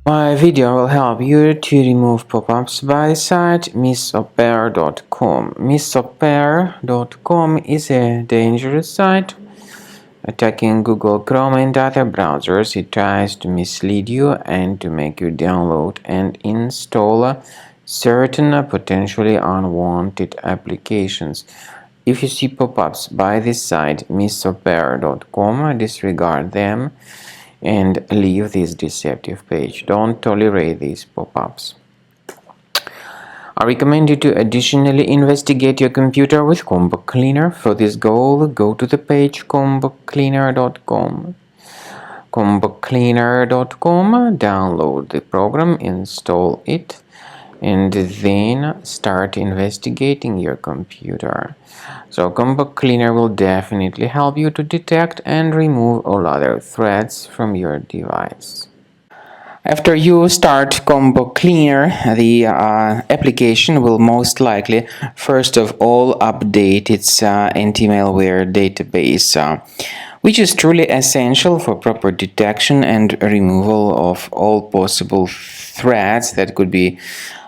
My video will help you to remove pop-ups by the site missopair.com. Missopair.com is a dangerous site. Attacking Google Chrome and other browsers, it tries to mislead you and to make you download and install certain potentially unwanted applications. If you see pop-ups by this site missopair.com, disregard them and leave this deceptive page. Don't tolerate these pop-ups. I recommend you to additionally investigate your computer with Combo Cleaner. For this goal, go to the page combocleaner.com. combocleaner.com, download the program, install it, and then start investigating your computer. So Combo Cleaner will definitely help you to detect and remove all other threats from your device. After you start Combo Cleaner, the application will most likely first of all update its anti-malware database, which is truly essential for proper detection and removal of all possible threats that could be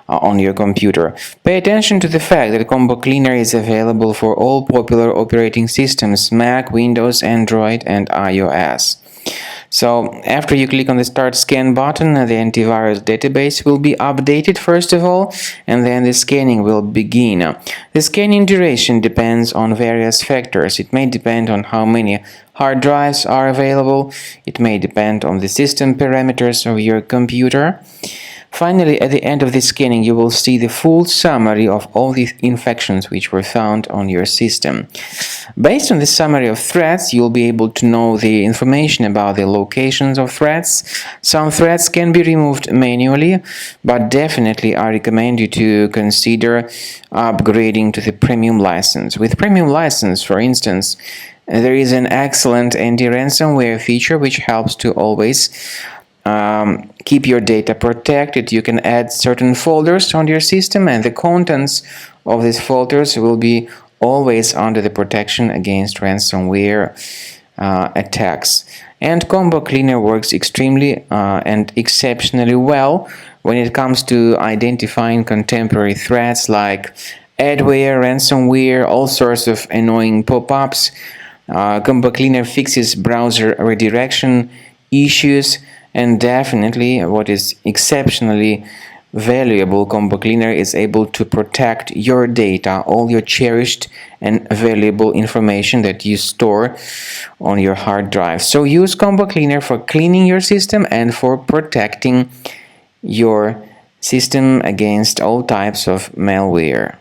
on your computer. Pay attention to the fact that Combo Cleaner is available for all popular operating systems: Mac, Windows, Android, and iOS. So after you click on the Start Scan button, the antivirus database will be updated first of all, and then the scanning will begin. The scanning duration depends on various factors. It may depend on how many hard drives are available. It may depend on the system parameters of your computer. Finally, at the end of the scanning, you will see the full summary of all the infections which were found on your system. Based on the summary of threats, you'll be able to know the information about the locations of threats. Some threats can be removed manually, but definitely I recommend you to consider upgrading to the premium license. With premium license, for instance, there is an excellent anti-ransomware feature which helps to always keep your data protected. You can add certain folders on your system, and the contents of these folders will be always under the protection against ransomware attacks. And Combo Cleaner works extremely and exceptionally well when it comes to identifying contemporary threats like adware, ransomware, all sorts of annoying pop-ups. Combo Cleaner fixes browser redirection issues. And definitely, what is exceptionally valuable, Combo Cleaner is able to protect your data, all your cherished and valuable information that you store on your hard drive. So use Combo Cleaner for cleaning your system and for protecting your system against all types of malware.